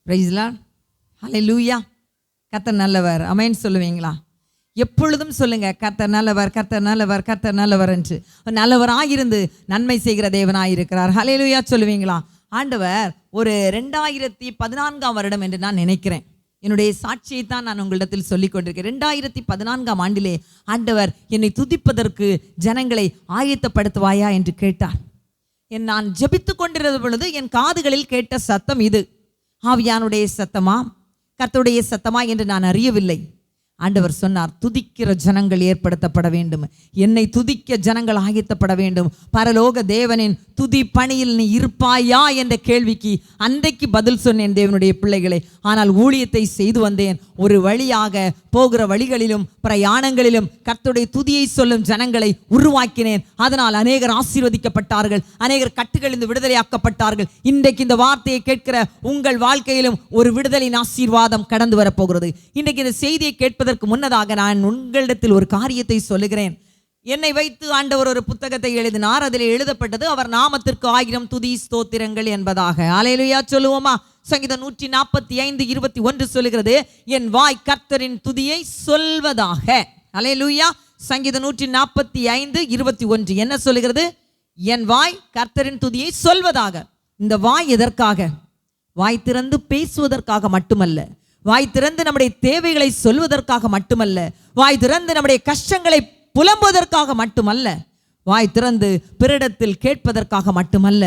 Price Lord, ஹல்லேலூயா. கர்த்தர் நல்லவர், ஆமென் சொல்லுவீங்களா? எப்பொழுதும் சொல்லுங்க, கர்த்தர் நல்லவர், கர்த்தர் நல்லவர், கர்த்தர் நல்லவர் என்று. நல்லவராயிருந்து நன்மை செய்கிற தேவனாயிருக்கிறார். ஹல்லேலூயா சொல்லுவீங்களா? ஆண்டவர் ஒரு 2014 வருடம் என்று நான் நினைக்கிறேன். என்னுடைய சாட்சியை தான் நான் உங்களிடத்தில் சொல்லிக் கொண்டிருக்கேன். 2014 ஆண்டிலே ஆண்டவர் என்னை துதிப்பதற்கு ஜனங்களை ஆயத்தப்படுத்துவாயா என்று கேட்டார். நான் ஜெபித்து கொண்டிருந்த பொழுது என் காதுகளில் கேட்ட சத்தம் இது. ஆவியானுடைய சத்தமா, கர்த்தருடைய சத்தமா என்று நான் அறியவில்லை. ஆண்டவர் சொன்னார், துதிக்கிற ஜனங்கள் ஏற்படுத்தப்பட வேண்டும், என்னை துதிக்க ஜனங்கள் ஆயத்தப்பட வேண்டும். பரலோக தேவனின் துதி பணியில் நீ இருப்பாயா என்ற கேள்விக்கு அன்றைக்கு பதில் சொன்னேன் தேவனுடைய பிள்ளைகளை. ஆனால் ஊழியத்தை செய்து வந்தேன். ஒரு வழியாக போகிற வழிகளிலும் பிரயாணங்களிலும் கர்த்தருடைய துதியை சொல்லும் ஜனங்களை உருவாக்கினேன். அதனால் அநேகர் ஆசீர்வதிக்கப்பட்டார்கள், அநேகர் கட்டுகளிலிருந்து விடுதலையாக்கப்பட்டார்கள். இன்றைக்கு இந்த வார்த்தையை கேட்கிற உங்கள் வாழ்க்கையிலும் ஒரு விடுதலின் ஆசீர்வாதம் கடந்து வரப்போகிறது. இன்றைக்கு இந்த செய்தியை கேட்பதற்கு முன்னதாக நான் உங்களிடத்தில் ஒரு காரியத்தை சொல்லுகிறேன். என்னை வைத்து ஆண்டவர் ஒரு புத்தகத்தை எழுதினார். அதில் எழுதப்பட்டது அவர் நாமத்திற்கு 1000 துதி ஸ்தோத்திரங்கள் என்பதாக. அல்லேலூயா சொல்லுவோமா? சங்கீதம் 145:21 சொல்லுகிறது, என் வாய் கர்த்தரின் துதியை சொல்வதாக. அல்லேலூயா. சங்கீதம் 145:21 என்ன சொல்லுகிறது? என் வாய் கர்த்தரின் துதியை சொல்வதாக. இந்த வாய் எதற்காக? வாய் திறந்து பேசுவதற்காக மட்டுமல்ல, வாய் திறந்து நம்முடைய தேவைகளை சொல்வதற்காக மட்டுமல்ல, வாய் திறந்து நம்முடைய கஷ்டங்களை புலம்புவதற்காக மட்டுமல்ல, வாய் திறந்து பிறரிடத்தில் கேட்பதற்காக மட்டுமல்ல,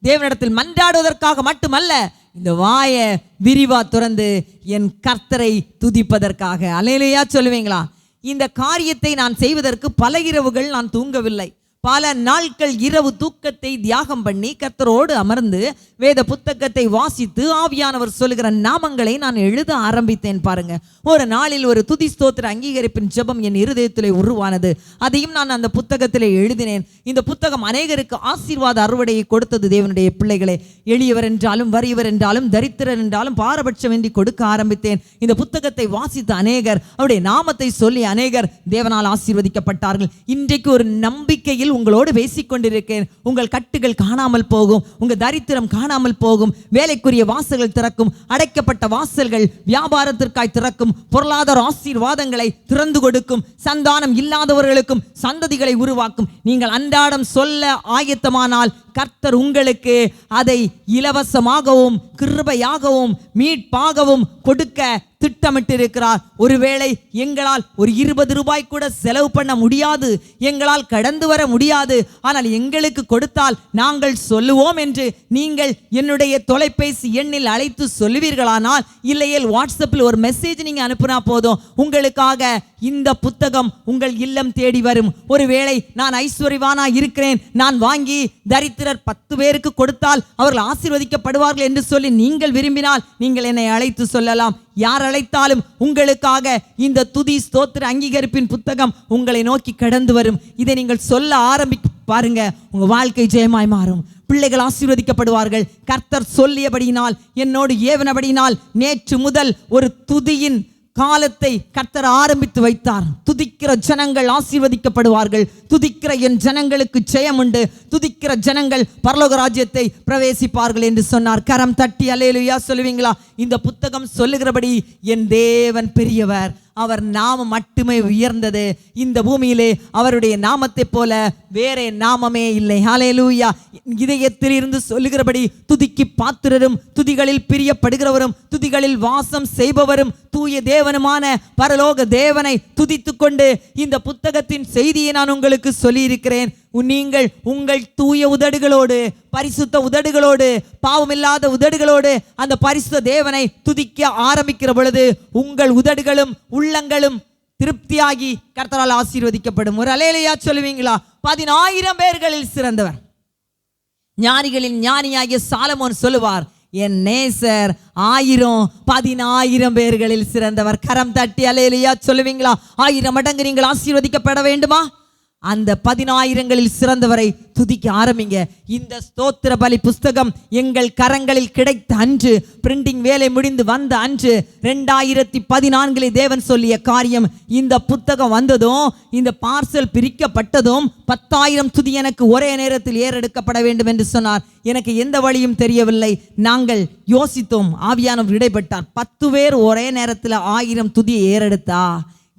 தேவனிடத்தில் மன்றாடுவதற்காக மட்டுமல்ல, இந்த வாயை விரிவா திறந்து என் கர்த்தரை துதிப்பதற்காக. அல்லேலூயா சொல்லுவீங்களா? இந்த காரியத்தை நான் செய்வதற்கு பல இரவுகள் நான் தூங்கவில்லை. பல நாட்கள் இரவு தூக்கத்தை தியாகம் பண்ணி கர்த்தரோடு அமர்ந்து வேத புத்தகத்தை வாசித்து ஆவியானவர் சொல்லுகிற நாமங்களை நான் எழுத ஆரம்பித்தேன். பாருங்க, ஒரு நாளில் ஒரு துதி ஸ்தோத்திர அங்கீகரிப்பின் ஜெபம் என் இருதயத்திலே உருவானது. அதையும் நான் அந்த புத்தகத்திலே எழுதினேன். இந்த புத்தகம் அநேகருக்கு ஆசீர்வாத அறுவடையை கொடுத்தது. தேவனுடைய பிள்ளைகளே, எளியவர் என்றாலும் வறியவர் என்றாலும் தரித்திரர் என்றாலும் பாரபட்சமின்றி கொடுக்க ஆரம்பித்தேன். இந்த புத்தகத்தை வாசித்த அநேகர், அவருடைய நாமத்தை சொல்லி அநேகர் தேவனால் ஆசீர்வதிக்கப்பட்டார்கள். இன்றைக்கு ஒரு நம்பிக்கையில் உங்களோடு பேசிக்கொண்டிருக்கேன். உங்கள் கட்டுகள் காணாமல் போகும், உங்கள் தரித்திரம் காணாமல் போகும், வேலைக்குரிய வாசல்கள் திறக்கும், அடைக்கப்பட்ட வாசல்கள் வியாபாரத்திற்காய் திறக்கும், பொருளாதார ஆசீர்வாதங்களை திறந்து கொடுக்கும், சந்தானம் இல்லாதவர்களுக்கும் சந்ததிகளை உருவாக்கும். நீங்கள் அன்றாடம் சொல்ல ஆயத்தமானால் கர்த்தர் உங்களுக்கு அதை இலவசமாகவும் கிருபையாகவும் மீட்பாகவும் கொடுக்க திட்டமிட்டிருக்கிறார். ஒருவேளை எங்களால் ஒரு 20 ரூபாய் கூட செலவு பண்ண முடியாது, எங்களால் கடந்து வர முடியாது, ஆனால் எங்களுக்கு கொடுத்தால் நாங்கள் சொல்லுவோம் என்று நீங்கள் என்னுடைய தொலைபேசி எண்ணில் அழைத்து சொல்லுவீர்களானால், இல்லையேல் வாட்ஸ்அப்பில் ஒரு மெசேஜ் நீங்க அனுப்புனா போதும், உங்களுக்காக இந்த புத்தகம் உங்கள் இல்லம் தேடி வரும். ஒருவேளை நான் ஐஸ்வர்யவானா இருக்கிறேன், நான் வாங்கி தரித்திரர் 10 பேருக்கு கொடுத்தால் அவர்கள் ஆசீர்வதிக்கப்படுவார்கள் என்று சொல்லி நீங்கள் விரும்பினால் நீங்கள் என்னை அழைத்து சொல்லலாம். யார் அழைத்தாலும் உங்களுக்காக இந்த துதி ஸ்தோத்திர அங்கீகரிப்பின் புத்தகம் உங்களை நோக்கி கடந்து வரும். இதை நீங்கள் சொல்ல பாருங்க, உங்க வாழ்க்கை ஜெயமாய் மாறும். பிள்ளைகள் ஆசீர்வதிக்கப்படுவார்கள். கர்த்தர் சொல்லியபடியினால், என்னோடு ஏவனபடியினால் நேற்று முதல் ஒரு துதியின் காலத்தை கர்த்தர் ஆரம்பித்து வைத்தார். துதிக்கிற ஜனங்கள் ஆசீர்வதிக்கப்படுவார்கள். துதிக்கிற என் ஜனங்களுக்கு ஜெயம் உண்டு. துதிக்கிற ஜனங்கள் பரலோக ராஜ்யத்தை பிரவேசிப்பார்கள் என்று சொன்னார். கரம் தட்டி அல்லேலூயா சொல்லுவீங்களா? இந்த புத்தகம் சொல்லுகிறபடி என் தேவன் பெரியவர், அவர் நாமம் மட்டுமே உயர்ந்தது. இந்த பூமியிலே அவருடைய நாமத்தை போல வேற நாமமே இல்லை. ஹல்லேலூயா. இதயத்தில் இருந்து சொல்லுகிறபடி துதிக்கு பாத்திரரும், துதிகளில் பிரியப்படுகிறவரும், துதிகளில் வாசம் செய்பவரும், தூய தேவனுமான பரலோக தேவனை துதித்து கொண்டு இந்த புத்தகத்தின் செய்தியை நான் உங்களுக்கு சொல்லியிருக்கிறேன். நீங்கள் உங்கள் தூய உதடுகளோடு, பரிசுத்த உதடுகளோடு, பாவமில்லாத உதடுகளோடு அந்த பரிசுத்த தேவனை துதிக்க ஆரம்பிக்கிற பொழுது உங்கள் உதடுகளும் உள்ளங்களும் திருப்தியாகி கர்த்தரால் ஆசீர்வதிக்கப்படும். ஒரு அல்லேலூயா சொல்லுவீங்களா? 10,000 பேர்களில் சிறந்தவர், ஞானிகளின் ஞானியாகிய சாலமோன் சொல்லுவார், என் நேசர் 1000 பேர்களில் சிறந்தவர். கரம் தட்டி அல்லேலூயா சொல்லுவீங்களா? 1000 மடங்கு நீங்கள் ஆசீர்வதிக்கப்பட வேண்டுமா? அந்த 10,000களில் சிறந்தவரை துதிக்க ஆரம்பிங்க. இந்த ஸ்தோத்திர பலி புஸ்தகம் எங்கள் கரங்களில் கிடைத்த அன்று, பிரிண்டிங் வேலை முடிந்து வந்த அன்று 2014 தேவன் சொல்லிய காரியம். இந்த புத்தகம் வந்ததும், இந்த பார்சல் பிரிக்கப்பட்டதும் 10,000 துதி எனக்கு ஒரே நேரத்தில் ஏறெடுக்கப்பட வேண்டும் என்று சொன்னார். எனக்கு எந்த வழியும் தெரியவில்லை. நாங்கள் யோசித்தோம். ஆவியானவர் இடைப்பட்டார். 10 பேர் ஒரே நேரத்தில் 1000 துதியை ஏறெடுத்தா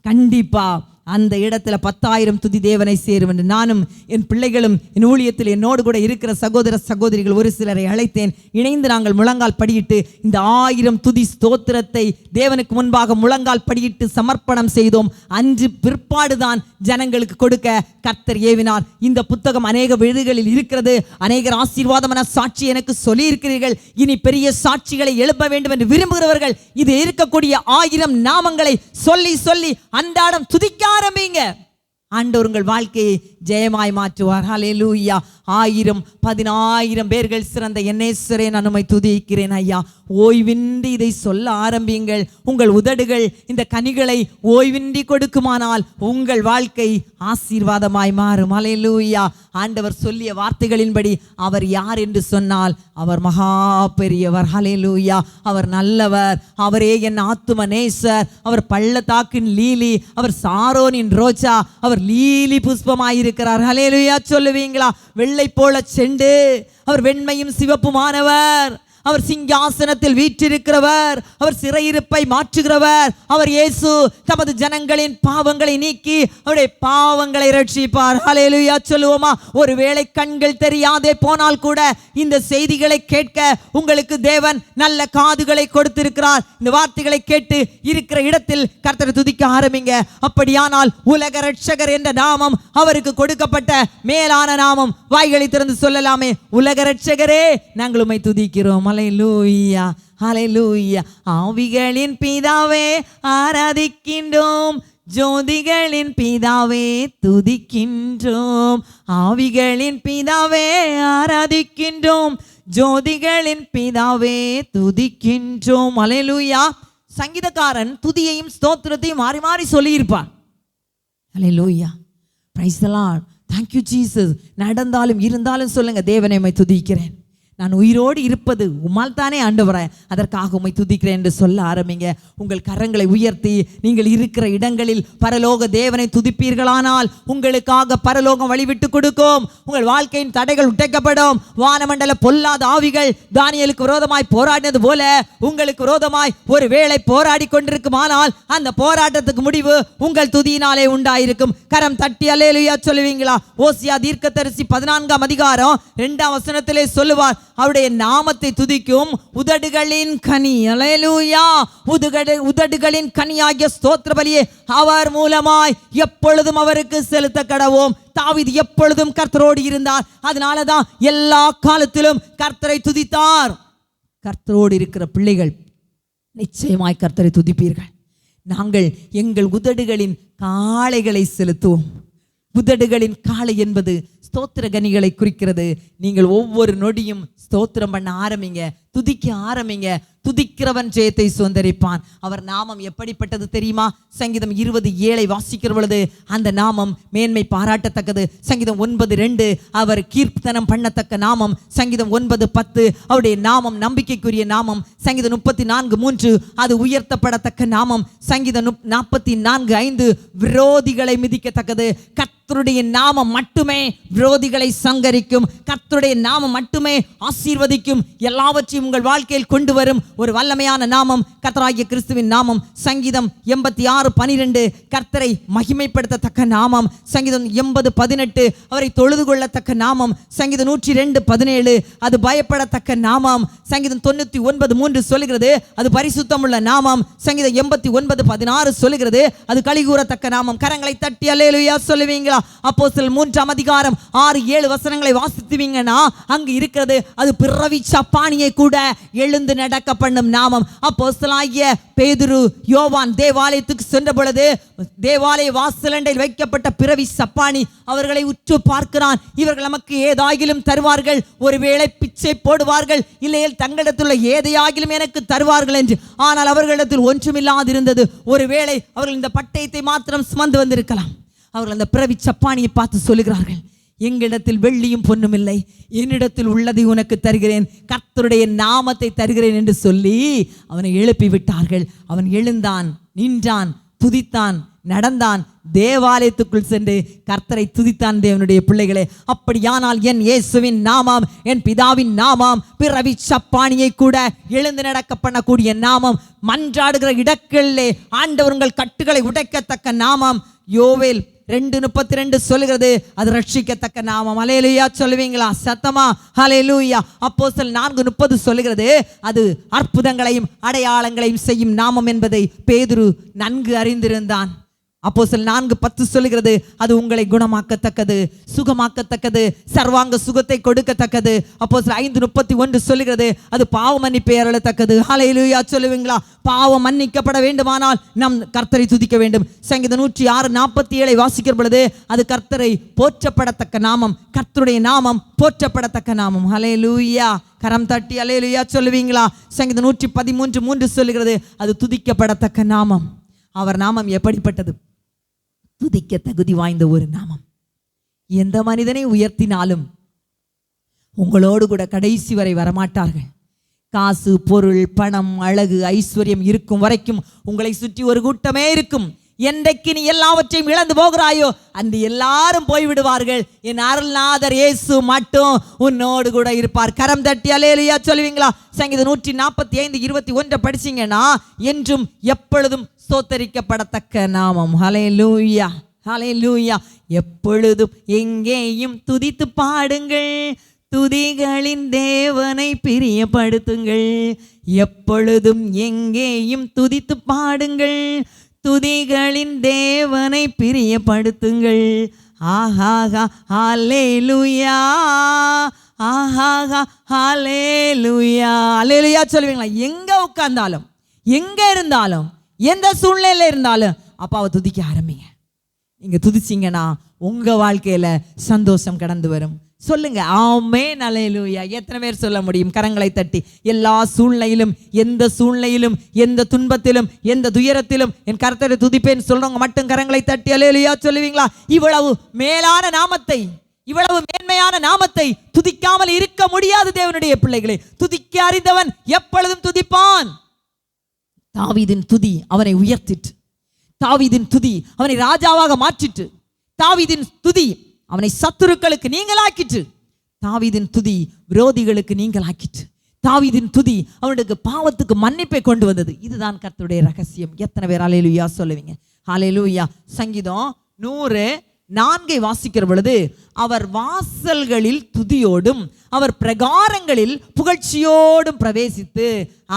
கண்டிப்பா அந்த இடத்துல 10,000 துதி தேவனை சேரும் என்று நானும் என் பிள்ளைகளும் என் ஊழியத்தில் என்னோடு கூட இருக்கிற சகோதர சகோதரிகள் ஒரு சிலரை அழைத்தேன். இணைந்து நாங்கள் முழங்கால் படியிட்டு இந்த 1000 துதி ஸ்தோத்திரத்தை தேவனுக்கு முன்பாக முழங்கால் படியிட்டு சமர்ப்பணம் செய்தோம். அன்று பிற்பாடுதான் ஜனங்களுக்கு கொடுக்க கர்த்தர் ஏவினார். இந்த புத்தகம் அநேக வீடுகளில் இருக்கிறது. அநேகர் ஆசீர்வாதமான சாட்சி எனக்கு சொல்லி இருக்கிறீர்கள். இனி பெரிய சாட்சிகளை எழுப்ப வேண்டும் என்று விரும்புகிறவர்கள் இது இருக்கக்கூடிய 1000 நாமங்களை சொல்லி சொல்லி அன்றாடம் துதிக்க ஆரம்பிங்க. ஆண்டவர் உங்கள் வாழ்க்கையை ஜெயமாய் மாற்றுவார். ஹல்லேலூயா. 1000 10,000 பேர்கள் சிறந்த என்னேஸ்வரே, நான் உம்மை துதிக்கிறேன் ஐயா. ஓய்வின்றி இதை சொல்ல ஆரம்பியுங்கள். உங்கள் உதடுகள் இந்த கனிகளை ஓய்வின்றி கொடுக்குமானால் உங்கள் வாழ்க்கை ஆசீர்வாதமாய் மாறும். ஹல்லேலூயா. ஆண்டவர் சொல்லிய வார்த்தைகளின்படி அவர் யார் என்று சொன்னால் அவர் மகா பெரியவர். ஹல்லேலூயா. அவர் நல்லவர். அவரே என் ஆத்தும நேசர். அவர் பள்ளத்தாக்கின் லீலி, அவர் சாரோனின் ரோஜா, அவர் லீலி புஷ்பமாயிருக்கிறார். ஹல்லேலூயா சொல்லுவீங்களா? வெள்ளை போல செண்டு, அவர் வெண்மையும் சிவப்புமானவர். அவர் சிங்காசனத்தில் வீற்றிருக்கிறவர். அவர் சிறையிருப்பை மாற்றுகிறவர். அவர் இயேசு தமது ஜனங்களின் பாவங்களை நீக்கி அவருடைய பாவங்களை ரட்சிப்பார். ஹல்லேலூயா சொல்லுவோமா? ஒருவேளை கண்கள் தெரியாதே போனால் கூட இந்த செய்திகளை கேட்க உங்களுக்கு தேவன் நல்ல காதுகளை கொடுத்திருக்கிறார். இந்த வார்த்தைகளை கேட்டு இருக்கிற இடத்தில் கர்த்தரை துதிக்க ஆரம்பிங்க. அப்படியானால் உலக ரட்சகர் என்ற நாமம் அவருக்கு கொடுக்கப்பட்ட மேலான நாமம். வாய்களை திறந்து சொல்லலாமே, உலக ரட்சகரே, நாங்கள் உம்மை துதிக்கிறோம். ஹல்லேலூயா, ஹல்லேலூயா. ஆவிகளின் பிதாவே ஆராதிக்கின்றோம், ஜோதிகளின் பிதாவே துதிக்கின்றோம். ஆவிகளின் பிதாவே ஆராதிக்கின்றோம், ஜோதிகளின் பிதாவே துதிக்கின்றோம். ஹல்லேலூயா. சங்கீதக்காரன் துதியையும் ஸ்தோத்திரத்தையும் மாறி மாறி சொல்லியிருப்பான். Hallelujah. Praise the lord. Thank you Jesus. நடந்தாலும் இருந்தாலும் சொல்லுங்க, தேவனை உம்மை துதிக்கிறேன். நான் உயிரோடு இருப்பது உம்மால் தானே ஆண்டவரே, அதற்காக உம்மை துதிக்கிறேன் என்று சொல்ல ஆரம்பிங்க. உங்கள் கரங்களை உயர்த்தி நீங்கள் இருக்கிற இடங்களில் பரலோக தேவனை துதிப்பீர்களானால் உங்களுக்காக பரலோகம் வழிவிட்டு கொடுக்கும். உங்கள் வாழ்க்கையின் தடைகள் உடைக்கப்படும். வானமண்டல பொல்லாத ஆவிகள் தானியேலுக்கு விரோதமாய் போராடினது போல உங்களுக்கு விரோதமாய் ஒரு வேளை போராடி கொண்டிருக்குமானால் அந்த போராட்டத்துக்கு முடிவு உங்கள் துதியினாலே உண்டாயிருக்கும். கரம் தட்டி அல்லேலூயா சொல்லுவீங்களா? ஓசியா தீர்க்கதரிசி 14ஆம் அதிகாரம் 2ஆம் வசனத்திலே சொல்லுவார், அவருடைய நாமத்தை துதிக்கும் உதடுகளின் கனி. அல்லேலூயா. உதடுகளின் கனியாகிய ஸ்தோத்திர பலியை அவர் மூலமாய் எப்பொழுதும் அவருக்கு செலுத்த கடவோம். தாவீது எப்பொழுதும் கர்த்தரோடு இருந்தார். அதனாலதான் எல்லா காலத்திலும் கர்த்தரை துதித்தார். கர்த்தரோடு இருக்கிற பிள்ளைகள் நிச்சயமாய் கர்த்தரை துதிப்பீர்கள். நாங்கள் எங்கள் உதடுகளின் காளைகளை செலுத்துவோம். உதடுகளின் காளை என்பது ஸ்தோத்திர கனிகளை குறிக்கிறது. நீங்கள் ஒவ்வொரு நொடியும் ஸ்தோத்திரம் பண்ண ஆரம்பிங்க, துதிக்க ஆரம்பிங்க. துதிக்கிறவன் ஜெயத்தை சுதந்தரிப்பான். அவர் நாமம் எப்படிப்பட்டது தெரியுமா? சங்கீதம் 20:7 வாசிக்கிற பொழுது அந்த நாமம் மேன்மை பாராட்டத்தக்கது. சங்கீதம் 9:2 அவர் கீர்த்தனம் பண்ணத்தக்க நாமம். சங்கீதம் 9:10 அவருடைய நாமம் நம்பிக்கைக்குரிய நாமம். சங்கீதம் 34:3 அது உயர்த்தப்படத்தக்க நாமம். சங்கீதம் 44:5 விரோதிகளை மிதிக்கத்தக்கது. கர்த்தருடைய நாமம் மட்டுமே விரோதிகளை சங்கரிக்கும். கர்த்தருடைய நாமம் மட்டுமே ஆசீர்வதிக்கும். எல்லாவற்றையும் உங்கள் வாழ்க்கையில் கொண்டு வரும் ஒரு வல்லமையான நாமம் கர்த்தராகிய கிறிஸ்துவின் நாமம். சங்கீதம் 86:12 கர்த்தரை மகிமைப்படுத்தத்தக்க நாமம். சங்கீதம் 80:18 அவரை தொழுது கொள்ளத்தக்க நாமம். சங்கீதம் 102:17 அது பயப்படத்தக்க நாமம். சங்கீதம் 99:3 சொல்லுகிறது அது பரிசுத்தமுள்ள நாமம். சங்கீதம் 89:16 சொல்லுகிறது அது களிகூறத்தக்க நாமம். கரங்களை தட்டி அல்லேலூயா சொல்லுவீங்களா? அப்போஸ்தலர் 3ஆம் அதிகாரம் 6-7 வசனங்களை வாசித்துவீங்கன்னா அங்கு இருக்கிறது அது பிறவி சப்பானியை கூட எழுந்து நடக்க பண்ணும் நாமம். அப்போஸ்தலனாகிய பேதுரு யோவான் தேவாலயத்துக்கு சென்ற பொழுது தேவாலய வாசலண்டையில் வைக்கப்பட்ட பிறவி சப்பானி அவர்களை உற்று பார்க்கிறான். இவர்கள் நமக்கு ஏதாகிலும் தருவார்கள், ஒருவேளை பிச்சை போடுவார்கள், இல்லையில் தங்களிடத்துள்ள ஏதையாகிலும் எனக்கு தருவார்கள் என்று. ஆனால் அவர்களிடத்தில் ஒன்றுமில்லாதிருந்தது. ஒருவேளை அவர்கள் இந்த பட்டயத்தை மாத்திரம் சுமந்து வந்திருக்கலாம். அவர்கள் அந்த பிறவி சப்பானியை பார்த்து சொல்லுகிறார்கள், எங்களிடத்தில் வெள்ளியும் பொன்னும் இல்லை, என்னிடத்தில் உள்ளதை உனக்கு தருகிறேன், கர்த்தருடைய நாமத்தை தருகிறேன் என்று சொல்லி அவனை எழுப்பி விட்டார்கள். அவன் எழுந்தான், நின்றான், துதித்தான், நடந்தான், தேவாலயத்துக்குள் சென்று கர்த்தரை துதித்தான். தேவனுடைய பிள்ளைகளே, அப்படியானால் என் இயேசுவின் நாமம், என் பிதாவின் நாமம், பிறவி சப்பானியை கூட எழுந்து நடக்க பண்ணக்கூடிய நாமம், மன்றாடுகிற இடங்களிலே ஆண்டவர்கள் கட்டுகளை உடைக்கத்தக்க நாமம். யோவேல் 2:32 சொல்லுகிறது, அது ரட்சிக்கத்தக்க நாமம். ஹல்லேலூயா சொல்லுவீங்களா சத்தமா? ஹல்லேலூயா. அப்போஸ்தலர் 4:30 சொல்லுகிறது, அது அற்புதங்களையும் அடையாளங்களையும் செய்யும் நாமம் என்பதை பேதுரு நன்கு அறிந்திருந்தான். அப்போஸ்தலர் 4:10 சொல்லுகிறது, அது உங்களை குணமாக்கத்தக்கது, சுகமாக்கத்தக்கது, சர்வாங்க சுகத்தை கொடுக்கத்தக்கது. அப்போஸ்தலர் 5:31 சொல்லுகிறது, அது பாவ மன்னிப்பை அருளத்தக்கது. ஹல்லேலூயா சொல்லுவீங்களா? பாவம் மன்னிக்கப்பட வேண்டுமானால் நம் கர்த்தரை துதிக்க வேண்டும். சங்கீதம் 106:47 வாசிக்கிற பொழுது, அது கர்த்தரை போற்றப்படத்தக்க நாமம், கர்த்தருடைய நாமம் போற்றப்படத்தக்க நாமம். ஹல்லேலூயா. கரம் தட்டி ஹல்லேலூயா சொல்லுவீங்களா? சங்கீதம் 113:3 சொல்லுகிறது, அது துதிக்கப்படத்தக்க நாமம். அவர் நாமம் எப்படிப்பட்டது? துதிக்க தகுதி வாய்ந்த ஒரு நாமம். எந்த மனிதனை உயர்த்தினாலும் உங்களோடு கூட கடைசி வரை வரமாட்டார்கள். காசு, பொருள், பணம், அழகு, ஐஸ்வர்யம் இருக்கும் வரைக்கும் உங்களை சுற்றி ஒரு கூட்டமே இருக்கும். என்றைக்கு நீ எல்லாவற்றையும் இழந்து போகிறாயோ அந்த எல்லாரும் போய்விடுவார்கள். என் அருள்நாதர் இயேசு மட்டும் உன்னோடு கூட இருப்பார். கரம் தட்டி ஹல்லேலூயா சொல்லுவீங்களா? சங்கீதம் 145:21 படிச்சீங்கன்னா, என்றும் எப்பொழுதும் ஸ்தோத்தரிக்கப்படத்தக்க நாமம். ஹல்லேலூயா, ஹல்லேலூயா. எப்பொழுதும் எங்கேயும் துதித்து பாடுங்கள், துதிகளின் தேவனை பிரியப்படுத்துங்கள். எப்பொழுதும் எங்கேயும் துதித்து பாடுங்கள், துதிகளின் தேவனை பிரியப்படுத்துங்கள். ஆஹாஹா ஹல்லேலூயா, ஆஹாஹா ஹல்லேலூயா. ஹல்லேலூயா சொல்லுவீங்களா? எங்க உட்கார்ந்தாலும், எங்க இருந்தாலும், எந்த சூழ்நிலையில இருந்தாலும் அப்பாவை துதிக்க ஆரம்பிங்க. நீங்க துதிச்சீங்கன்னா உங்க வாழ்க்கையில சந்தோஷம் கடந்து வரும். சொல்லுங்க ஆமென் ஹல்லேலூயா. எத்தனை பேர் சொல்ல முடியும்? கரங்களை தட்டி. எல்லா சூழ்நிலையிலும், எந்த சூழ்நிலையிலும், எந்த துன்பத்திலும், எந்த துயரத்திலும் என் கர்த்தரை துதிப்பேன் சொல்றவங்க மட்டும் கரங்களை தட்டி ஹல்லேலூயா சொல்லுவீங்களா? இவ்வளவு மேலான நாமத்தை, இவ்வளவு மேன்மையான நாமத்தை துதிக்காமல் இருக்க முடியாது. தேவனுடைய பிள்ளைகளே, துதிக்க அறிந்தவன் எப்பொழுதும் துதிப்பான். தாவீதின் துதி அவனை உயர்த்திட்டு, தாவீதின் துதி அவனை ராஜாவாக மாற்றிட்டு, தாவீதின் துதி அவனை சத்துருக்களுக்கு நீங்களாக்கிட்டு, தாவீதின் துதி விரோதிகளுக்கு நீங்களாக்கிட்டு, தாவீதின் துதி அவனுக்கு பாவத்துக்கு மன்னிப்பை கொண்டு வந்தது. இதுதான் கர்த்தருடைய ரகசியம். எத்தனை பேர் ஹல்லேலூயா சொல்லுவீங்க? ஹல்லேலூயா. சங்கீதம் 104 வாசிக்கிற பொழுது, அவர் வாசல்களில் துதியோடும் அவர் பிரகாரங்களில் புகழ்ச்சியோடும் பிரவேசித்து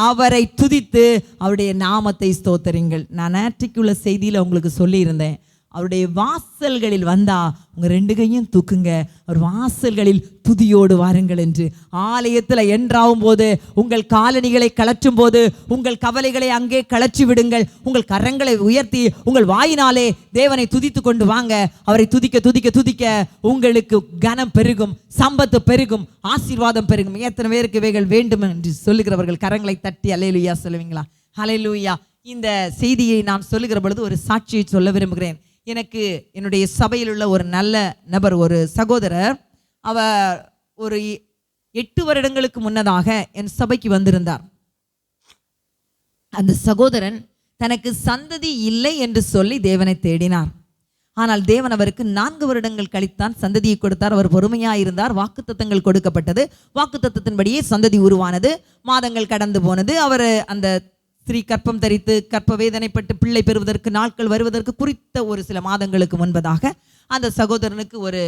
அவரை துதித்து அவருடைய நாமத்தை ஸ்தோத்தரிங்கள். நான் நேற்றுக்குள்ள செய்தியில் உங்களுக்கு சொல்லியிருந்தேன், அவருடைய வாசல்களில் வந்தா உங்க 2 கையும் தூக்குங்க, அவர் வாசல்களில் துதியோடு வாருங்கள் என்று. ஆலயத்தில் என்றாவும் போது உங்கள் காலணிகளை கலற்றும் போது உங்கள் கவலைகளை அங்கே கலற்றி விடுங்கள். உங்கள் கரங்களை உயர்த்தி உங்கள் வாயினாலே தேவனை துதித்து கொண்டு வாங்க. அவரை துதிக்க துதிக்க துதிக்க உங்களுக்கு கனம் பெருகும், சம்பத்து பெருகும், ஆசீர்வாதம் பெருகும். எத்தனை பேருக்கு இவைகள் வேண்டும் என்று சொல்லுகிறவர்கள் கரங்களை தட்டி ஹல்லேலூயா சொல்லுவீங்களா? ஹல்லேலூயா. இந்த செய்தியை நான் சொல்லுகிற பொழுது ஒரு சாட்சியை சொல்ல விரும்புகிறேன். எனக்கு என்னுடைய சபையில் உள்ள ஒரு நல்ல நபர், ஒரு சகோதரர், அவர் ஒரு 8 வருடங்களுக்கு முன்னதாக என் சபைக்கு வந்திருந்தார். அந்த சகோதரன் தனக்கு சந்ததி இல்லை என்று சொல்லி தேவனை தேடினார். ஆனால் தேவன் அவருக்கு 4 வருடங்கள் கழித்தான் சந்ததியை கொடுத்தார். அவர் பொறுமையாக இருந்தார். வாக்குத்தத்தங்கள் கொடுக்கப்பட்டது. வாக்குத்தத்தத்தின்படியே சந்ததி உருவானது. மாதங்கள் கடந்து போனது. அவர் அந்த ஸ்திரீ கற்பம் தரித்து கற்ப வேதனைப்பட்டு பிள்ளை பெறுவதற்கு நாட்கள் வருவதற்கு குறித்த ஒரு சில மாதங்களுக்கு முன்பதாக அந்த சகோதரனுக்கு ஒரு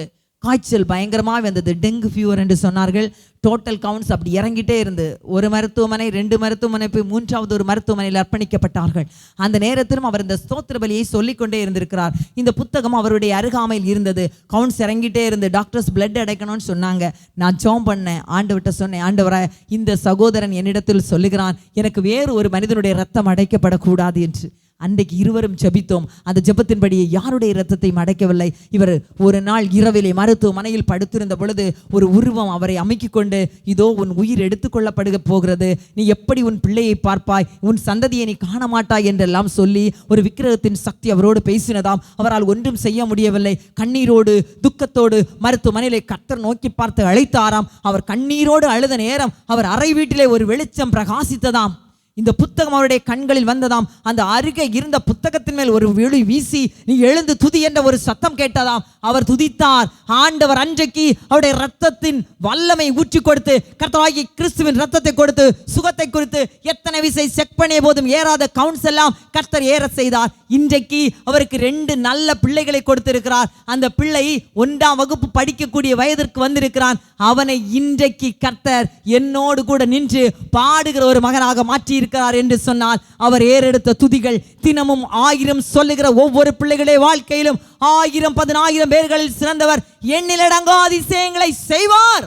காய்ச்சல் பயங்கரமாக வந்தது. டெங்கு ஃபீவர் என்று சொன்னார்கள். டோட்டல் கவுண்ட்ஸ் அப்படி இறங்கிட்டே இருந்து ஒரு மருத்துவமனை, 2 மருத்துவமனை போய் 3வது ஒரு மருத்துவமனையில் அர்ப்பணிக்கப்பட்டார்கள். அந்த நேரத்திலும் அவர் இந்த ஸ்தோத்திர பலியை சொல்லிக்கொண்டே இருந்திருக்கிறார். இந்த புத்தகம் அவருடைய அருகாமையில் இருந்தது. கவுண்ட்ஸ் இறங்கிட்டே இருந்து டாக்டர்ஸ் பிளட் அடைக்கணும்னு சொன்னாங்க. நான் ஜெபம் பண்ணேன், ஆண்டவர்கிட்ட சொன்னேன், ஆண்டவரே இந்த சகோதரன் என்னிடத்தில் சொல்லுகிறான் எனக்கு வேறு ஒரு மனிதனுடைய ரத்தம் அடைக்கப்படக்கூடாது என்று. அன்றைக்கு இருவரும் ஜெபித்தோம். அந்த ஜெபத்தின்படியே யாருடைய இரத்தத்தை அடைக்கவில்லை. இவர் ஒரு நாள் இரவிலே மருத்துவமனையில் படுத்திருந்த பொழுது ஒரு உருவம் அவரை அமுக்கிக் கொண்டு, இதோ உன் உயிர் எடுத்துக்கொள்ளப்படுக போகிறது, நீ எப்படி உன் பிள்ளையை பார்ப்பாய், உன் சந்ததியை நீ காண மாட்டாய் என்றெல்லாம் சொல்லி ஒரு விக்கிரகத்தின் சக்தி அவரோடு பேசினதாம். அவரால் ஒன்றும் செய்ய முடியவில்லை. கண்ணீரோடு துக்கத்தோடு மருத்துவமனையிலே கர்த்தர் நோக்கி பார்த்து அழைத்தாராம். அவர் கண்ணீரோடு அழுத நேரம் அவர் அறை வீட்டிலே ஒரு வெளிச்சம் பிரகாசித்ததாம். இந்த புத்தகம் அவருடைய கண்களில் வந்ததாம். அந்த அருகே இருந்த புத்தகத்தின் மேல் ஒரு ஒளி வீசி, நீ எழுந்து துதி என்ற ஒரு சத்தம் கேட்டதாம். அவர் துதித்தார். ஆண்டவர் அன்றைக்கு அவருடைய இரத்தத்தின் வல்லமை ஊற்றி கொடுத்து, கர்த்தராகிய கிறிஸ்துவின் இரத்தத்தை கொடுத்து, சுகத்தை குறித்து எத்தனை விசை செக் பண்ணிய போதும் ஏறாத கவுன்ஸ் எல்லாம் கர்த்தர் ஏற செய்தார். இன்றைக்கு அவருக்கு 2 நல்ல பிள்ளைகளை கொடுத்திருக்கிறார். அந்த பிள்ளை 1ஆம் வகுப்பு படிக்கக்கூடிய வயதிற்கு வந்திருக்கிறான். அவனை இன்றைக்கு கர்த்தர் என்னோடு கூட நின்று பாடுகிற ஒரு மகனாக மாற்றி இருக்கிறார் என்று சொன்னால், அவர் ஏறெடுத்த துதிகள் தினமும் 1000 சொல்லுகிற ஒவ்வொரு பிள்ளைகளுடைய வாழ்க்கையிலும் 1000-10,000 பேர்களில் சிறந்தவர், எண்ணிலடங்கா அதிசயங்களை செய்வார்.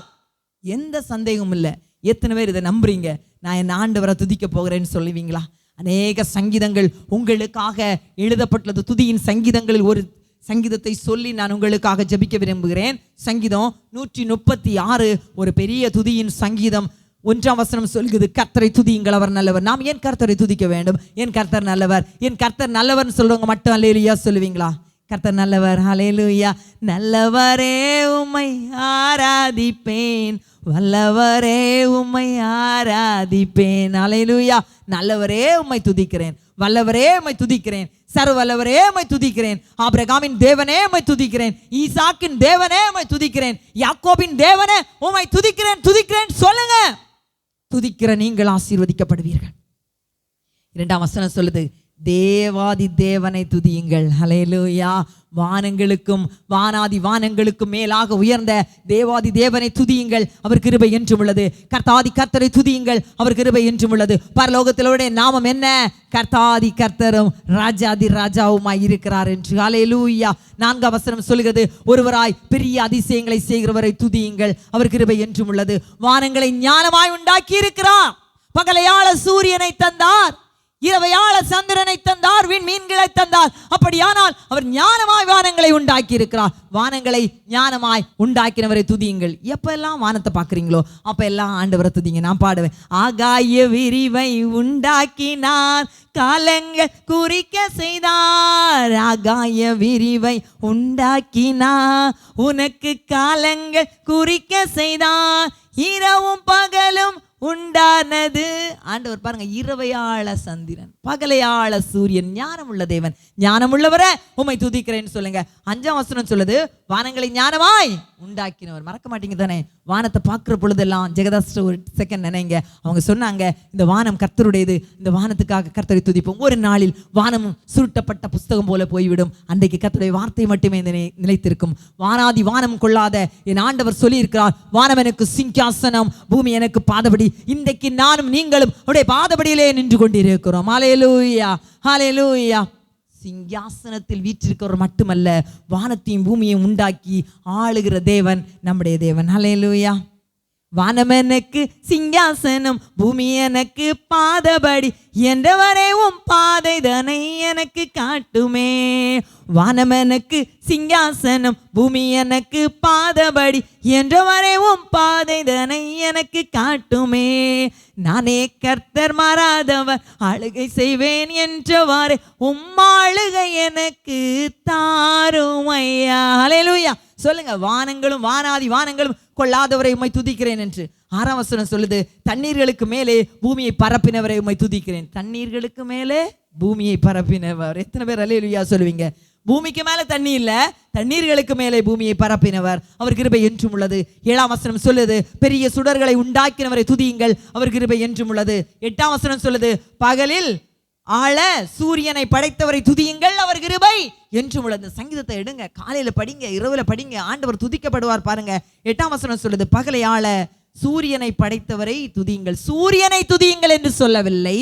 எந்த சந்தேகமும் இல்லை. எத்தனை பேர் இதை நம்புறீங்க? நான் என் ஆண்டவரை துதிக்க போகிறேன்னு சொல்லுவீங்களா? அநேக சங்கீதங்கள் உங்களுக்காக எழுதப்பட்டுள்ளது. துதியின் சங்கீதங்களில் ஒரு சங்கீதத்தை சொல்லி நான் உங்களுக்காக ஜெபிக்க விரும்புகிறேன். சங்கீதம் 136 ஒரு பெரிய துதியின் சங்கீதம். 1ஆம் வசனம் சொல்கிறது, கர்த்தரை துதியுங்கள், அவர் நல்லவர். நாம் ஏன் கர்த்தரை துதிக்க வேண்டும்? என் கர்த்தர் நல்லவர். என் கர்த்தர் நல்லவர்னு சொல்றவங்க மட்டும் அல்லேலூயா சொல்லுவீங்களா? கர்த்தர் நல்லவர், ஹல்லேலூயா. நல்லவரே உம்மை ஆராதிப்பேன், வல்லவரே உம்மை ஆராதிப்பேன், ஹல்லேலூயா. நல்லவரே உம்மை துதிக்கிறேன், வல்லவரே உம்மை துதிக்கிறேன், சர்வவல்லவரே உம்மை துதிக்கிறேன், ஆபிரகாமின் தேவனே உம்மை துதிக்கிறேன், ஈசாக்கின் தேவனே உம்மை துதிக்கிறேன், யாக்கோபின் தேவனே உம்மை துதிக்கிறேன் துதிக்கிறேன் சொல்லுங்க. துதிக்கிற நீங்கள் ஆசீர்வதிக்கப்படுவீர்கள். 2ஆம் வசனம் சொல்லுது, தேவாதி தேவனை துதியுங்கள், ஹல்லேலூயா. வானங்களுக்கும் வானாதி வானங்களுக்கும் மேலாக உயர்ந்த தேவாதி தேவனை துதியுங்கள், அவர் கிருபை என்றும் உள்ளது. கர்த்தாதி கர்த்தரை துதியுங்கள், அவர் கிருபை என்றும் உள்ளது. பரலோகத்திலுடைய நாமம் என்ன? கர்த்தாதி கர்த்தரும் ராஜாதி ராஜாவுமாய் இருக்கிறார் என்று. ஹல்லேலூயா. 4ஆம் வசனம் சொல்கிறது, ஒருவராய் பெரிய அதிசயங்களை செய்கிறவரை துதியுங்கள், அவர் கிருபை என்றும் உள்ளது. வானங்களை ஞானமாய் உண்டாக்கி இருக்கிறார். பகலையாள சூரியனை தந்தார், இரவையாள சந்திரனை தந்தார், விண்மீன்களை தந்தார். அப்படியானால் அவர் ஞானமாய் வானங்களை உண்டாக்கி இருக்கிறார். வானங்களை ஞானமாய் உண்டாக்கினவரை துதியுங்கள். எப்பெல்லாம் வானத்தை பார்க்குறீங்களோ அப்ப எல்லாம் ஆண்டவரை துதிங்க. நான் பாடுவேன், ஆகாய விரிவை உண்டாக்கினார், காலங்கள் குறிக்க செய்தார். ஆகாய விரிவை உண்டாக்கினார், உனக்கு காலங்கள் குறிக்க செய்தார். இரவும் பகலும் உண்டானது. ஆண்டவர் பாருங்க, இரவையாள சந்திரன், பகலையாள சூரியன், ஞானமுள்ள தேவன், ஞானமுள்ளவரை உம்மை துதிக்கிறேன்னு சொல்லுங்க. 5ஆம் வசனம் சொல்லுது, வானங்களை ஞானமாய் உண்டாக்கினவர். மறக்க மாட்டீங்க தானே? வானத்தை பார்க்குற பொழுதெல்லாம் ஜெகதாஸ்ட ஒரு செகண்ட் நினைங்க. அவங்க சொன்னாங்க, இந்த வானம் கர்த்தருடையது, இந்த வானத்துக்காக கர்த்தரை துதிப்போம். ஒரு நாளில் வானம் சுருட்டப்பட்ட புஸ்தகம் போல போய்விடும். அன்றைக்கு கர்த்தருடைய வார்த்தை மட்டுமே நிலைத்திருக்கும். வானாதி வானம் கொள்ளாத என் ஆண்டவர் சொல்லி இருக்கிறார், வானம் எனக்கு சிங்காசனம், பூமி எனக்கு பாதபடி. இன்றைக்கு நானும் நீங்களும் அவருடைய பாதபடியிலே நின்று கொண்டிருக்கிறோம். ஹல்லேலூயா, ஹல்லேலூயா. சிங்காசனத்தில் வீற்றிருக்கிறவர் மட்டுமல்ல, வானத்தையும் பூமியையும் உண்டாக்கி ஆளுகிற தேவன் நம்முடைய தேவன். ஹல்லேலூயா. வானம் எனக்கு சிங்காசனம், பூமி எனக்கு பாதபடி, என்றவரை உம் பாதை தனை எனக்கு காட்டுமே. வானம் எனக்கு சிங்காசனம், பூமி எனக்கு பாதபடி, என்றவரை உம் பாதை தனை எனக்கு காட்டுமே. நானே கர்த்தர் மாறாதவர், ஆளுகை செய்வேன் என்றவாறே உம்மாளுகை எனக்கு தாருமையா. ஹல்லேலூயா சொல்லுங்க. வானங்களும் வானாதி வானங்களும் கொள்ளாதவரை உம்மை துதிக்கிறேன் என்று. 6ஆம் வசனம் சொல்லுது, தண்ணீர்களுக்கு மேலே பூமியை பரப்பினவரை உம்மை துதிக்கிறேன். தண்ணீர்களுக்கு மேலே பூமியை பரப்பினவர். எத்தனை பேர் அல்லேலூயா சொல்லுவீங்க? பூமிக்கு மேலே தண்ணி இல்ல, தண்ணீர்களுக்கு மேலே பூமியை பரப்பினவர், அவர் கிருபை என்றும் உள்ளது. 7ஆம் வசனம் சொல்லுது, பெரிய சுடர்களை உண்டாக்கினவரை துதியுங்கள், அவர் கிருபை என்றும் உள்ளது. 8ஆம் வசனம் சொல்லுது, பகலில் ஆள சூரியனை படைத்தவரை துதியுங்கள், அவர் கிருபை என்றும் உள்ளது. சங்கீதத்தை எடுங்க, காலையில படிங்க, இரவுல படிங்க, ஆண்டவர் துதிக்கப்படுவார் பாருங்க. 8ஆம் வசனம் சொல்லுது, பகலை ஆள சூரியனை படைத்தவரை துதியுங்கள். சூரியனை துதியுங்கள் என்று சொல்லவில்லை,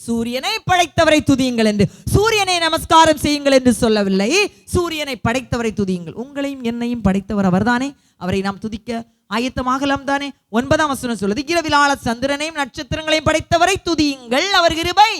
சூரியனை படைத்தவரை துதியுங்கள் என்று. சூரியனை நமஸ்காரம் செய்யுங்கள் என்று சொல்லவில்லை, சூரியனை படைத்தவரை துதியுங்கள். உங்களையும் என்னையும் படைத்தவர் அவர்தானே, அவரை நாம் துதிக்க ஆயத்தமாகலாம் தானே. 9ஆம் வசனம் சொல்லுது, இரவிலாள சந்திரனையும் நட்சத்திரங்களையும் படைத்தவரை துதியுங்கள், அவர் கிருபை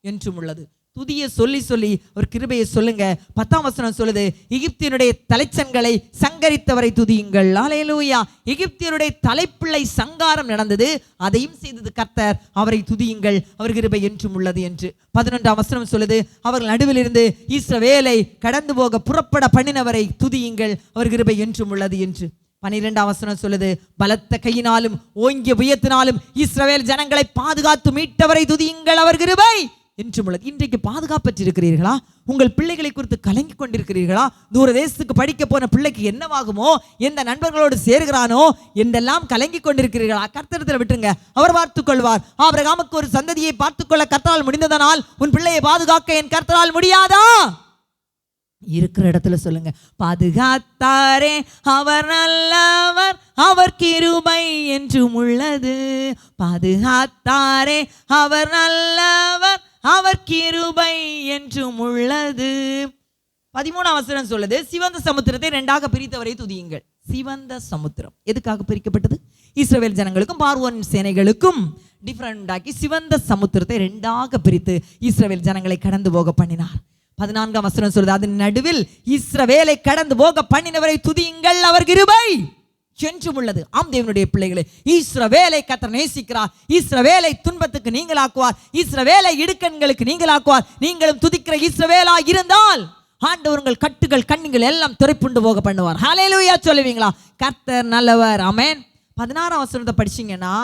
என்றும் உள்ளது. துதியை சொல்லி சொல்லி ஒரு கிருபையை சொல்லுங்க. 10ஆம் வசனம் சொல்லுது, எகிப்தியனுடைய தலைச்சன்களை சங்கரித்தவரை துதியுங்கள். அல்லேலூயா. எகிப்தியனுடைய தலைப்பிள்ளை சங்காரம் நடந்தது, அதையும் செய்தது கர்த்தர், அவரை துதியுங்கள், அவர் கிருபை என்றும் உள்ளது என்று. 11ஆம் வசனம் சொல்லுது, அவர்கள் நடுவில் இருந்து இஸ்ரவேலை கடந்து போக புறப்பட பண்ணினவரை துதியுங்கள், அவர் கிருபை என்றும் உள்ளது என்று. 12ஆம் வசனம் சொல்லுது, பலத்த கையினாலும் ஓங்கிய புயத்தினாலும் இஸ்ரவேல் ஜனங்களை பாதுகாத்து மீட்டவரை துதியுங்கள், அவர் கிருபை என்றும் உள்ளது. இன்றைக்கு பாதுகாப்பற்றிருக்கிறீர்களா? உங்கள் பிள்ளைகளை குறித்து கலங்கி கொண்டிருக்கிறீர்களா? தூர தேசத்துக்கு படிக்க போன பிள்ளைக்கு என்னவாகுமோ, எந்த நண்பர்களோடு சேர்கிறானோ என்றெல்லாம் கலங்கி கொண்டிருக்கிறீர்களா? கர்த்தரிடத்தில் விட்டுருங்க, அவர் பார்த்துக் கொள்வார். ஆபிரகாமுக்கு ஒரு சந்ததியை பார்த்துக்கொள்ள கர்த்தரால் முடிந்ததனால் உன் பிள்ளையை பாதுகாக்க என் கர்த்தரால் முடியாதா? இருக்கிற இடத்துல சொல்லுங்க, பாதுகாத்தாரே அவர் நல்லவர், அவர் கிருபை என்றும் உள்ளது. பாதுகாத்தாரே அவர் நல்லவர், அவர் கிருபை என்றும் உள்ளது. 13ஆம் வசனம் சொல்லுது, சிவந்த சமுத்திரத்தை 2ஆக பிரித்தவரை துதியுங்கள். சிவந்த சமுத்திரம் எதுக்காக பிரிக்கப்பட்டது? இஸ்ரவேல் ஜனங்களுக்கும் பார்வோன் சேனைகளுக்கும் டிஃபரண்ட் ஆக்கி சிவந்த சமுத்திரத்தை 2ஆக பிரித்து இஸ்ரவேல் ஜனங்களை கடந்து போக பண்ணினார். 14ஆம் வசனம் சொல்லுது, அதன் நடுவில் இஸ்ரவேலை கடந்து போக பண்ணினவரை துதியுங்கள், அவர் கிருபை என்றும் உள்ளது. ஆம் தேவனுடைய பிள்ளைகளே, இஸ்ரவேலை கர்த்தர் நேசிக்கிறார். இஸ்ரவேலை துன்பத்துக்கு நீங்களாக்குவார், இஸ்ரவேலை இடுக்கண்களுக்கு நீங்களாக்குவார். நீங்களும் துதிக்கிற இஸ்ரவேலா இருந்தால் ஆண்டவர் உங்கள் கட்டுகள் கண்ணிகள் எல்லாம் துரைப்புண்டு போக பண்ணுவார். ஹல்லேலூயா சொல்லுவீங்களா? கர்த்தர் நல்லவர். ஆமென். 16ஆம் வசனத்தை படிச்சீங்கன்னா,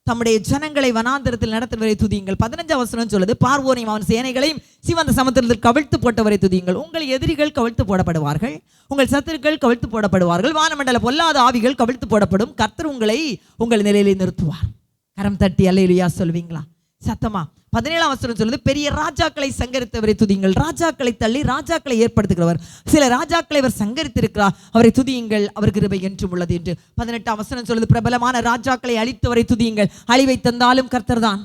தம்முடைய ஜனங்களை வனாந்தரத்தில் நடத்துவரை துதியுங்கள். 15ஆம் வசனம் சொல்லுது, பார்வோனையும் அவன் சேனைகளையும் சிவந்த சமுத்திரத்தில் கவிழ்த்து போட்டவரை துதியுங்கள். உங்கள் எதிரிகள் கவிழ்த்து போடப்படுவார்கள், உங்கள் சத்துருக்கள் கவிழ்த்து போடப்படுவார்கள், வானமண்டல பொல்லாத ஆவிகள் கவிழ்த்து போடப்படும். கர்த்தர் உங்களை உங்கள் நிலையிலே நிறுத்துவார். கரம் தட்டி அல்லேலூயா சொல்வீங்களா? சத்தமா. 17ஆம் வசனம் சொல்லுது, பெரிய ராஜாக்களை சங்கரித்தவரை துதியுங்கள். ராஜாக்களை தள்ளி ராஜாக்களை ஏற்படுத்துகிறவர், சில ராஜாக்களை அவர் சங்கரித்திருக்கிறார், அவரை துதியுங்கள், அவர் கிருபை என்றும் உள்ளது என்று. 18ஆம் வசனம் சொல்லுது, பிரபலமான ராஜாக்களை அழித்தவரை துதியுங்கள். அழிவை தந்தாலும் கர்த்தர் தான்,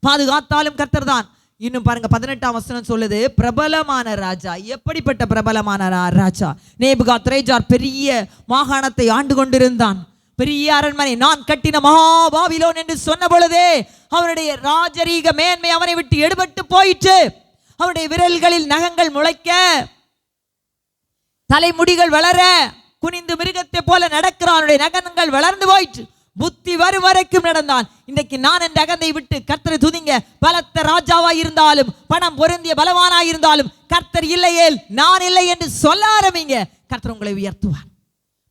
பாதுகாத்தாலும் கர்த்தர் தான். இன்னும் பாருங்க, 18ஆம் வசனம் சொல்லுது, பிரபலமான ராஜா. எப்படிப்பட்ட பிரபலமான ராஜா? நேபுகாத்நேச்சார் பெரிய மாகாணத்தை ஆண்டு கொண்டிருந்தான். பெரிய அரண்மனை, நான் கட்டின மகாபாபிலோன் என்று சொன்ன பொழுதே அவனுடைய ராஜரீக மேன்மை அவனை விட்டு எடுபட்டு போயிற்று. அவனுடைய விரல்களில் நகங்கள் முளைக்க, தலைமுடிகள் வளர, குனிந்து மிருகத்தை போல நடக்கிறான். அவனுடைய நகங்கள் வளர்ந்து போயிற்று. புத்தி வரும் வரைக்கும் நடந்தான். இன்றைக்கு நான் என் நகத்தை விட்டு கர்த்தரை துதிங்க. பலத்த ராஜாவாய் இருந்தாலும், பணம் பொருந்திய பலவானாய் இருந்தாலும், கர்த்தர் இல்லையே நான் இல்லை என்று சொல்ல ஆரம்பிங்க. கர்த்தர் உங்களை உயர்த்துவார்.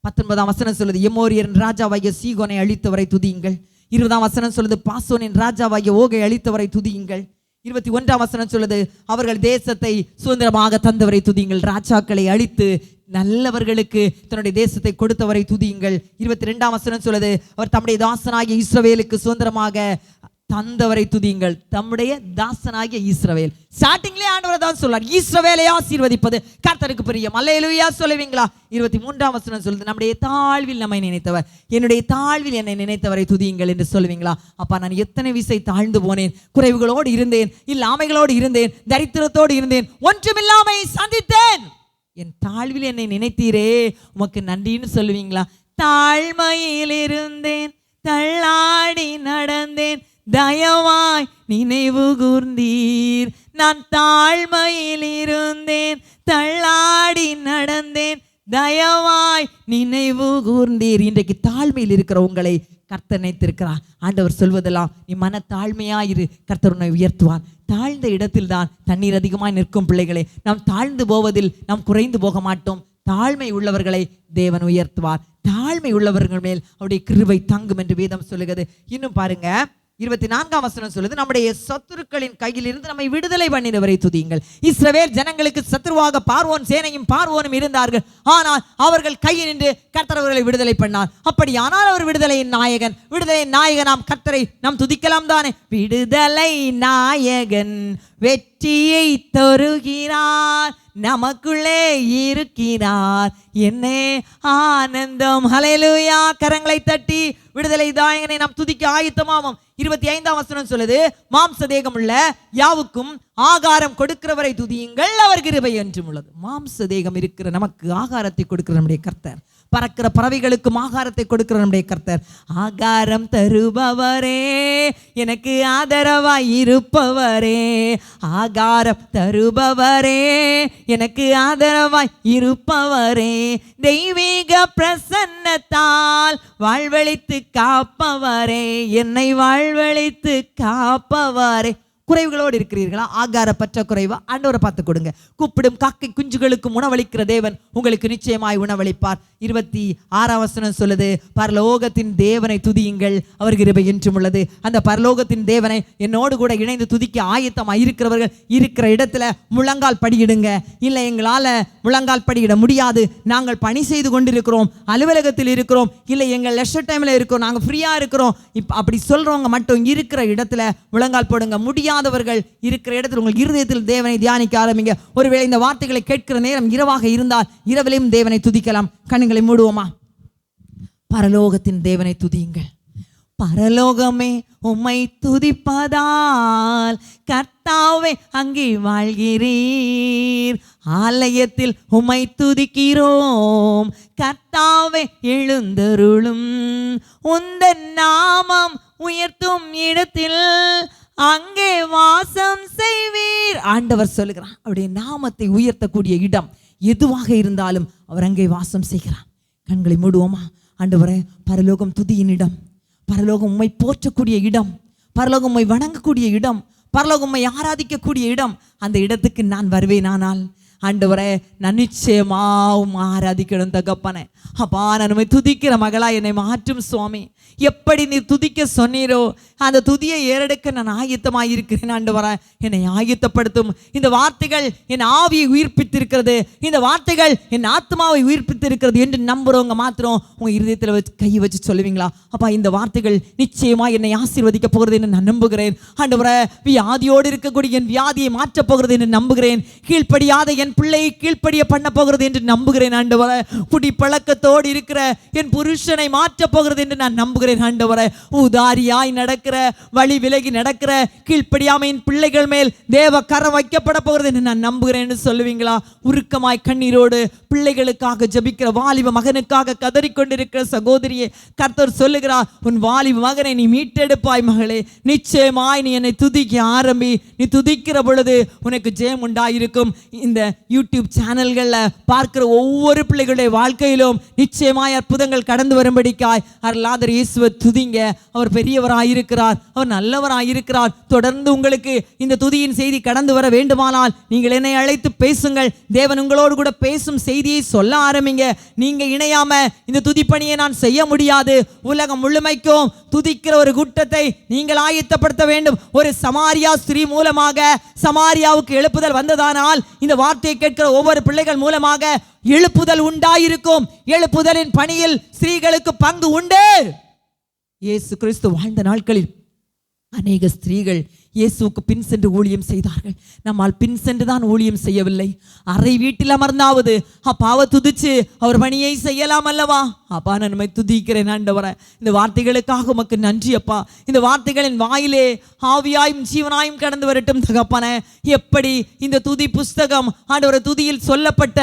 19ஆம் வசனம் சொல்லுது, எமோரியரின் ராஜாவாகிய சீகோனை அழித்தவரை துதியுங்கள். 20ஆம் வசனம் சொல்லுது, பாசோனின் ராஜாவாகிய ஓகை அழித்தவரை துதியுங்கள். 21ஆம் வசனம் சொல்லுது, அவர்கள் தேசத்தை சுதந்திரமாக தந்தவரை துதியுங்கள். ராஜாக்களை அழித்து நல்லவர்களுக்கு தன்னுடைய தேசத்தை கொடுத்தவரை துதியுங்கள். 22ஆம் வசனம் சொல்லுது, அவர் தம்முடைய தாசனாகிய இஸ்ரவேலுக்கு சுதந்திரமாக தந்தவரை துதியுங்கள். தம்முடைய தாசனாகிய இஸ்ரவேல். ஸ்டார்டிங்லேயே ஆண்டவர் தான் சொல்றார், இஸ்ரவேலை ஆசீர்வதிப்பது கர்த்தருக்கு பிரியம். அல்லேலூயா சொல்லுவீங்களா? 23ஆம் வசனம் சொல்லுது, நம்முடைய தாழ்வில் நம்மை நினைத்தவர், என்னுடைய தாழ்வில் என்னை நினைத்தவரை துதியுங்கள் என்று சொல்லுவீங்களா? அப்பா, நான் எத்தனை விசை தாழ்ந்து போனேன், குறைவுகளோடு இருந்தேன், இல்லாமைகளோடு இருந்தேன், தரித்திரத்தோடு இருந்தேன், ஒன்றுமில்லாமை சந்தித்தேன். என் தாழ்வில் என்னை நினைத்தீரே, உமக்கு நன்றின்னு சொல்லுவீங்களா? தாழ்மையில் இருந்தேன், தள்ளாடி நடந்தேன், தயவாய் நினைவு கூர்ந்தீர். நான் தாழ்மையில் இருந்தேன், தள்ளாடி நடந்தேன், தயவாய் நினைவு கூர்ந்தீர். இன்றைக்கு தாழ்மையில் இருக்கிற உங்களை கர்த்தர் நினைத்திருக்கிறார். ஆண்டவர் சொல்வதெல்லாம், நீ மன தாழ்மையாயிரு, கர்த்தர் உன்னை உயர்த்துவார். தாழ்ந்த இடத்தில் தான் தண்ணீர் அதிகமாய் நிற்கும் பிள்ளைகளே. நாம் தாழ்ந்து போவதில் நாம் குறைந்து போக மாட்டோம். தாழ்மை உள்ளவர்களை தேவன் உயர்த்துவார். தாழ்மை உள்ளவர்கள் மேல் அவருடைய கிருபை தங்கும் என்று வேதம் சொல்லுகிறது. இன்னும் பாருங்க, 24ஆம் வசனம் சொல்லுது, நம்முடைய சத்துருக்களின் கையில் இருந்து நம்மை விடுதலை பண்ணினவரை துதியுங்கள். இஸ்ரவேல் ஜனங்களுக்கு சத்துருவாக பார்வோன் சேனையும் பார்வோனும் இருந்தார்கள். ஆனால் அவர்கள் கையில் நின்று கர்த்தர் அவர்களை விடுதலை பண்ணார். அப்படியானால் அவர் விடுதலையின் நாயகன். விடுதலையின் நாயகன் நாம் கர்த்தரை நாம் துதிக்கலாம் தானே? விடுதலை நாயகன் வெற்றியை தருகிறார், நமக்குள்ளே இருக்கிறார், என்னே ஆனந்தம். ஹல்லேலூயா. கரங்களை தட்டி விடுதலை நாயகனை நாம் துதிக்க ஆயத்தமாவோம். 25ஆம் வசனம் சொல்லுது, மாம்ச தேகம் உள்ள யாவுக்கும் ஆகாரம் கொடுக்கிறவரை துதியுங்கள், அவர் கிருபை என்றும் உள்ளது. மாம்ச தேகம் இருக்கிற நமக்கு ஆகாரத்தை கொடுக்கிற நம்முடைய கர்த்தர், பறக்கிற பறவைகளுக்கும் ஆகாரத்தை கொடுக்கிற நம்முடைய கர்த்தர். ஆகாரம் தருபவரே, எனக்கு ஆதரவாய் இருப்பவரே, ஆகாரம் தருபவரே, எனக்கு ஆதரவாய் இருப்பவரே, தெய்வீக பிரசன்னத்தால் வாழ்வழித்து காப்பவரே, என்னை வாழ்வழித்து காப்பவரே. குறைவுகளோடு இருக்கிறீர்களா? ஆகார பற்றாக்குறைவா? ஆண்டவரை பார்த்து கொடுங்க. கூப்பிடும் காக்கை குஞ்சுகளுக்கும் உணவளிக்கிற தேவன் உங்களுக்கு நிச்சயமாய் உணவளிப்பார். 26ஆம் வசனம் சொல்லுது, பரலோகத்தின் தேவனை துதியுங்கள், அவர் கிருபை என்றும் உள்ளது. அந்த பரலோகத்தின் தேவனை என்னோடு கூட இணைந்து துதிக்க ஆயத்தமாக இருக்கிறவர்கள் இருக்கிற இடத்துல முழங்கால் படியிடுங்க. இல்லை, எங்களால் முழங்கால் படியிட முடியாது, நாங்கள் பணி செய்து கொண்டிருக்கிறோம், அலுவலகத்தில் இருக்கிறோம், இல்லை எங்கள் லெஷர் டைமில் இருக்கிறோம், நாங்கள் ஃப்ரீயாக இருக்கிறோம், அப்படி சொல்கிறவங்க மட்டும் இருக்கிற இடத்துல முழங்கால் போடுங்க. முடியாதவர்கள் இருக்கிற இடத்துல உங்கள் இருதயத்தில் தேவனை தியானிக்க ஆரம்பிங்க. ஒருவேளை இந்த வார்த்தைகளை கேட்கிற நேரம் இரவாக இருந்தால் இரவிலையும் தேவனை துதிக்கலாம். கண்களை மூடுவோமா? பரலோகத்தின் தேவனை துதியுங்கள். பரலோகமே உம்மை துதிப்பதால் கர்த்தாவே அங்கே வாழ்கிறீர், ஆலயத்தில் உம்மை துதிக்கிறோம் கர்த்தாவே எழுந்தருளும், உந்தன் நாமம் உயர்த்தும் இடத்தில் அங்கே வாசம் செய்வீர். ஆண்டவர் சொல்லுகிறான், அவருடைய நாமத்தை உயர்த்தக்கூடிய இடம் எதுவாக இருந்தாலும் அவர் அங்கே வாசம் செய்கிறார். கண்களை மூடுவோமா? ஆண்டவரே, பரலோகம் துதியின் இடம், பரலோகம் உம்மை போற்றக்கூடிய இடம், பரலோகம் உம்மை வணங்கக்கூடிய இடம், பரலோகம் உம்மை ஆராதிக்கக்கூடிய இடம், அந்த இடத்துக்கு நான் வருவேனானால் ஆண்டவரே, நான் நிச்சயமா ஆராதிக்கணும் தகப்பனே. அப்பா, நான் உம்மை துதிக்கிற மகளா என்னை மாற்றும் சுவாமி. எப்படி நீ துதிக்க சொன்னீரோ அந்த துதியை ஏறெடுக்க நான் ஆயத்தமாக இருக்கிறேன். ஆண்டவரே, என்னை ஆயத்தப்படுத்தும். இந்த வார்த்தைகள் என் ஆவியை உயிர்ப்பித்திருக்கிறது, இந்த வார்த்தைகள் என் ஆத்மாவை உயிர்ப்பித்திருக்கிறது என்று நம்புறவங்க மாத்திரம் உங்க இருதயத்தில் வச்சு கையை வச்சு சொல்லுவீங்களா? அப்பா, இந்த வார்த்தைகள் நிச்சயமா என்னை ஆசீர்வதிக்க போகிறது என்று நான் நம்புகிறேன். ஆண்டவரே, வியாதியோடு இருக்கக்கூடிய என் வியாதியை மாற்றப் போகிறது என்று நம்புகிறேன். கீழ்ப்படியாத என் பிள்ளையை கீழ்ப்படிய பண்ண போகிறது என்று நம்புகிறேன். ஆண்டவரே, குடி பழக்கத்தோடு இருக்கிற என் புருஷனை மாற்றப் போகிறது என்று நான் நம்புகிறேன். ஆண்டவரே, உதாரியாய் நடக்கிற, வழி விலகி நடக்கிற கீழ்ப்படியாமையின் பிள்ளைகள் மேல் தேவ கரம் வைக்கப்பட போகிறது என்று நான் நம்புகிறேன் சொல்லுவீங்களா? உருக்கமாய் கண்ணீரோடு பிள்ளைகளுக்காக ஜபிக்கிற வாலிப மகனுக்காக கதறிக்கொண்டிருக்கிற சகோதரியே, கர்த்தர் சொல்லுகிறார், உன் வாலிப மகனை நீ மீட்டெடுப்பாய் மகளே. நிச்சயமாய் நீ என்னை துதிக்க ஆரம்பி. நீ துதிக்கிற பொழுது உனக்கு ஜெயம் உண்டாயிருக்கும். இந்த யூடியூப் சேனல்களில் பார்க்கிற ஒவ்வொரு பிள்ளைகளுடைய வாழ்க்கையிலும் நிச்சயமாய் அற்புதங்கள் கடந்து வரும்படிக்காய் அருளாதர் இயேசுவை துதிங்க. அவர் பெரியவராயிருக்கிறார், அவர் நல்லவராயிருக்கிறார். தொடர்ந்து உங்களுக்கு இந்த துதியின் செய்தி கடந்து வர வேண்டுமானால் நீங்கள் என்னை அழைத்து பேசுங்கள். தேவன் உங்களோடு கூட பேசும் செய்தியை சொல்ல ஆரம்பிங்க. நீங்க இணையாம இந்த துதிப்பணியை நான் செய்ய முடியாது. உலகம் முழுமைக்கும் துதிக்கிற ஒரு கூட்டத்தை நீங்கள் ஆயத்தப்படுத்த வேண்டும். ஒரு சமாரியா ஸ்திரீ மூலமாக சமாரியாவுக்கு எழுப்புதல் வந்ததானால் இந்த வார்த்தையை கேட்கிற ஒவ்வொரு பிள்ளைகள் மூலமாக எழுப்புதல் உண்டாயிருக்கும். எழுப்புதலின் பணியில் ஸ்திரீகளுக்கு பங்கு உண்டு. இயேசு கிறிஸ்து வாழ்ந்த நாட்களில் அநேக ஸ்திரீகள் இயேசுவுக்கு பின் சென்று ஊழியம் செய்தார்கள். நம்மால் பின் சென்று தான் ஊழியம் செய்யவில்லை. அறை வீட்டில் அமர்ந்தாவது அப்பாவை துதிச்சு அவர் பணியை செய்யலாம் அல்லவா? அப்பா, நான் நம்மை துதிக்கிறேன் ஆண்டவரே. இந்த வார்த்தைகளுக்காக உமக்கு நன்றி அப்பா. இந்த வார்த்தைகளின் வாயிலே ஆவியாயும் ஜீவனாயும் கடந்து வரட்டும் தகப்பனே. எப்படி இந்த துதி புஸ்தகம் ஆண்டவரே துதியில் சொல்லப்பட்ட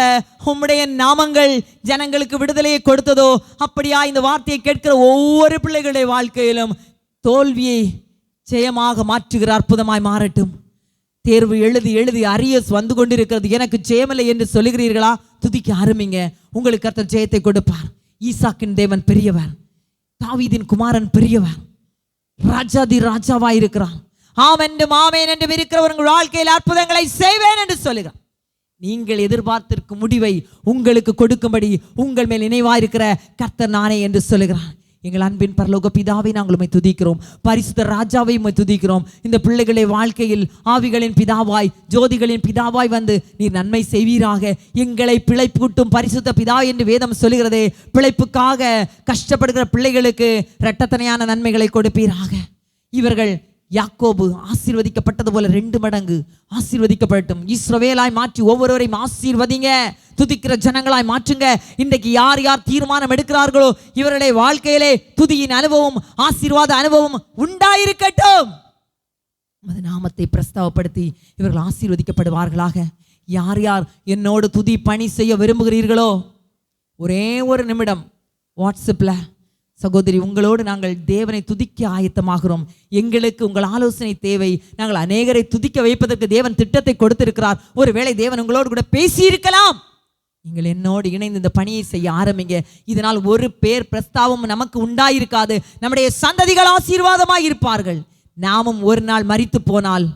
உம்முடைய நாமங்கள் ஜனங்களுக்கு விடுதலையை கொடுத்ததோ, அப்படியா இந்த வார்த்தையை கேட்கிற ஒவ்வொரு பிள்ளைகளுடைய வாழ்க்கையிலும் தோல்வியை ஜெயமாக மாற்றுகிற அற்புதமாய் மாறட்டும். தேர்வு எழுதி அரியஸ் வந்து கொண்டிருக்கிறது, எனக்கு ஜெயமில்லை என்று சொல்லுகிறீர்களா? துதிக்க ஆரம்பிங்க. உங்களுக்கு கர்த்தர் ஜெயத்தை கொடுப்பார். ஈசாக்கின் தேவன் பெரியவர், தாவீதின் குமாரன் பெரியவர், ராஜாதி ராஜாவாய் இருக்கிறார். ஆமென்றும் ஆமென் என்றும் இருக்கிறவர் உங்கள் வாழ்க்கையில் அற்புதங்களை செய்வேன் என்று சொல்லுகிறார். நீங்கள் எதிர்பார்த்திருக்கும் முடிவை உங்களுக்கு கொடுக்கும்படி உங்கள் மேல் நினைவாயிருக்கிற கர்த்தர் நானே என்று சொல்லுகிறார். எங்கள் அன்பின் பரலோக பிதாவை நாங்கள் உம்மை துதிக்கிறோம். பரிசுத்த ராஜாவை உம்மை துதிக்கிறோம். இந்த பிள்ளைகளை வாழ்க்கையில் ஆவிகளின் பிதாவாய் ஜோதிகளின் பிதாவாய் வந்து நீர் நன்மை செய்வீராக. எங்களை பிழைப்பூட்டும் பரிசுத்த பிதா என்று வேதம் சொல்லுகிறதே. பிழைப்புக்காக கஷ்டப்படுகிற பிள்ளைகளுக்கு இரட்டத்தனையான நன்மைகளை கொடுப்பீராக. இவர்கள் யாக்கோபு ஆசீர்வதிக்கப்பட்டது போல 2 மடங்கு ஆசீர்வதிக்கப்படட்டும். இஸ்ரவேலாய் மாற்றி ஒவ்வொருவரையும் ஆசீர்வதிங்க. துதிக்கிற ஜனங்களாய் மாற்றுங்க. இன்றைக்கு யார் யார் தீர்மானம் எடுக்கிறார்களோ இவருடைய வாழ்க்கையிலே துதியின் அனுபவம், ஆசீர்வாத அனுபவம் உண்டாயிருக்கட்டும். அந்த நாமத்தை பிரஸ்தாவப்படுத்தி இவர்கள் ஆசீர்வதிக்கப்படுவார்களாக. யார் யார் என்னோடு துதி பணி செய்ய விரும்புகிறீர்களோ ஒரே ஒரு நிமிடம் வாட்ஸ்அப்பில் சகோதரி, உங்களோடு நாங்கள் தேவனை துதிக்க ஆயத்தமாகிறோம். எங்களுக்கு உங்கள் ஆலோசனை தேவை. நாங்கள் அநேகரை துதிக்க வைப்பதற்கு தேவன் திட்டத்தை கொடுத்திருக்கிறார். ஒருவேளை தேவன் உங்களோடு கூட பேசியிருக்கலாம். நீங்கள் என்னோடு இணைந்து இந்த பணியை செய்ய ஆரம்பிங்க. இதனால் ஒரு பேர் பிரஸ்தாபம் நமக்கு உண்டாயிருக்காது. நம்முடைய சந்ததிகள் ஆசீர்வாதமாய் இருப்பார்கள். நாமும் ஒரு நாள் மரித்து போனால்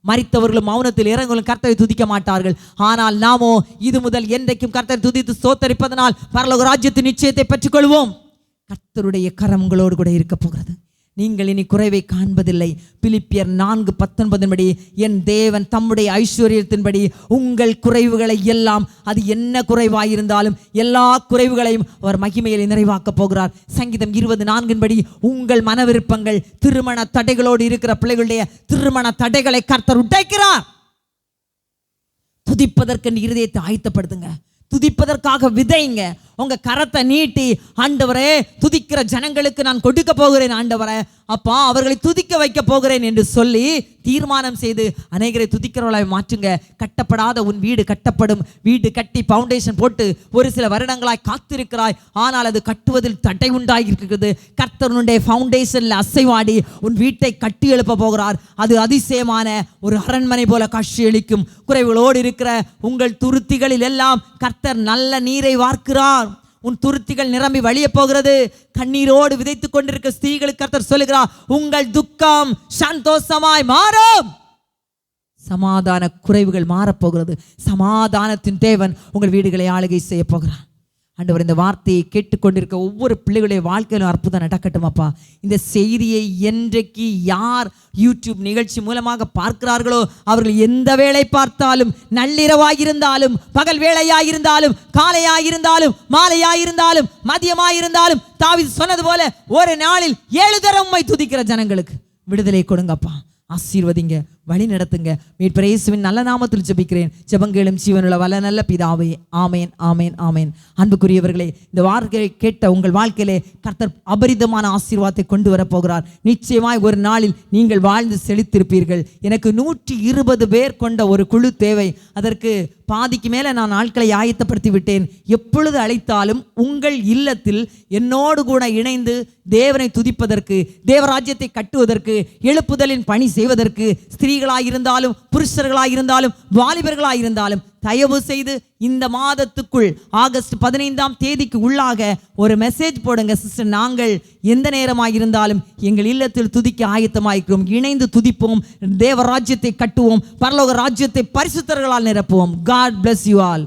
மரித்தவர்களும் மௌனத்தில் இறங்களும் கர்த்தரை துதிக்க மாட்டார்கள். ஆனால் நாமோ இது முதல் என்றைக்கும் கர்த்தரை துதித்து ஸ்தோத்தரிப்பதனால் பரலோக ராஜ்யத்தின் நிச்சயத்தை பெற்றுக்கொள்வோம். கர்த்தருடைய கரம் உங்களோடு கூட இருக்க போகிறது. நீங்கள் இனி குறைவை காண்பதில்லை. பிலிப்பியர் 4:19 என் தேவன் தம்முடைய ஐஸ்வர்யத்தின்படி உங்கள் குறைவுகளை எல்லாம், அது என்ன குறைவாயிருந்தாலும் எல்லா குறைவுகளையும் அவர் மகிமையில் நிறைவாக்க போகிறார். சங்கீதம் 20:4 உங்கள் மன விருப்பங்கள், திருமண தடைகளோடு இருக்கிற பிள்ளைகளுடைய திருமண தடைகளை கர்த்தர் உடைக்கிறார். துதிப்பதற்கு இருதயத்தை ஆயத்தப்படுத்துங்க. துதிப்பதற்காக விதைங்க. உங்க கரத்தை நீட்டி, ஆண்டவரே துதிக்கிற ஜனங்களுக்கு நான் கொடுக்க போகிறேன் ஆண்டவரே, அப்பா அவர்களை துதிக்க வைக்க போகிறேன் என்று சொல்லி தீர்மானம் செய்து அநேகரை துதிக்கிறவர்களாய் மாற்றுங்க. கட்டப்படாத உன் வீடு கட்டப்படும். வீடு கட்டி பவுண்டேஷன் போட்டு ஒரு சில வருடங்களாய் காத்திருக்கிறாய். ஆனால் அது கட்டுவதில் தடை உண்டாகியிருக்கிறது. கர்த்தருடைய ஃபவுண்டேஷன்ல அசைவாடி உன் வீட்டை கட்டி எழுப்ப போகிறார். அது அதிசயமான ஒரு அரண்மனை போல காட்சியளிக்கும். குறைவுகளோடு இருக்கிற உங்கள் துருத்திகளில் எல்லாம் கர்த்தர் நல்ல நீரை வார்க்கிறார். உன் துருத்திகள் நிரம்பி வழிய போகிறது. கண்ணீரோடு விதைத்துக் கொண்டிருக்க ஸ்திரீகளுக்கு கர்த்தர் சொல்லுகிறார், உங்கள் துக்கம் சந்தோஷமாய் மாறும். சமாதான குறைவுகள் மாறப்போகிறது. சமாதானத்தின் தேவன் உங்கள் வீடுகளை ஆளுகை செய்ய போகிறார். ஆண்டவர், இந்த வார்த்தையை கேட்டுக்கொண்டிருக்க ஒவ்வொரு பிள்ளைகளுடைய வாழ்க்கையிலும் அற்புதம் நடக்கட்டும் அப்பா. இந்த செய்தியை என்றைக்கு யார் யூடியூப் நிகழ்ச்சி மூலமாக பார்க்கிறார்களோ அவர்கள் எந்த வேளை பார்த்தாலும், நள்ளிரவாயிருந்தாலும், பகல் வேளையாயிருந்தாலும், காலையாயிருந்தாலும், மாலையாயிருந்தாலும், மதியமாயிருந்தாலும், தாவீது சொன்னது போல ஒரு நாளில் 7 தரம் உம்மை துதிக்கிற ஜனங்களுக்கு விடுதலை கொடுங்கப்பா. ஆசீர்வதிங்க, வழி நடத்துங்க. மீட்பர் இயேசுவின் நல்ல நாமத்தில் ஜெபிக்கிறேன். ஜெபங்களும் ஜீவனுள்ள வல்ல நல்ல பிதாவே, ஆமேன், ஆமேன், ஆமேன். அன்புக்குரியவர்களே, இந்த வார்த்தையை கேட்ட உங்கள் வாழ்க்கையிலே கர்த்தர் அபரிதமான ஆசீர்வாதத்தை கொண்டு வரப்போகிறார். நிச்சயமாய் ஒரு நாளில் நீங்கள் வாழ்ந்து செழித்திருப்பீர்கள். எனக்கு 120 பேர் கொண்ட ஒரு குழு தேவை. அதற்கு பாதிக்கு மேலே நான் ஆட்களை ஆயத்தப்படுத்தி விட்டேன். எப்பொழுது அழைத்தாலும் உங்கள் இல்லத்தில் என்னோடு கூட இணைந்து தேவனை துதிப்பதற்கு, தேவராஜ்யத்தை கட்டுவதற்கு, எழுப்புதலின் பணி செய்வதற்கு, ஸ்திரீகளாயிருந்தாலும் புருஷர்களாயிருந்தாலும் வாலிபர்களாயிருந்தாலும் தயவு செய்து இந்த மாதத்துக்குள் ஆகஸ்ட் 15ஆம் தேதிக்கு உள்ளாக ஒரு மெசேஜ் போடுங்க. சிஸ்டர், நாங்கள் எந்த நேரமாயிருந்தாலும் எங்கள் இல்லத்தில் துதிக்க ஆயத்தமாயிருக்கிறோம். இணைந்து துதிப்போம், தேவராஜ்யத்தை கட்டுவோம், பரலோக ராஜ்யத்தை பரிசுத்தர்களால் நிரப்புவோம். God bless you all.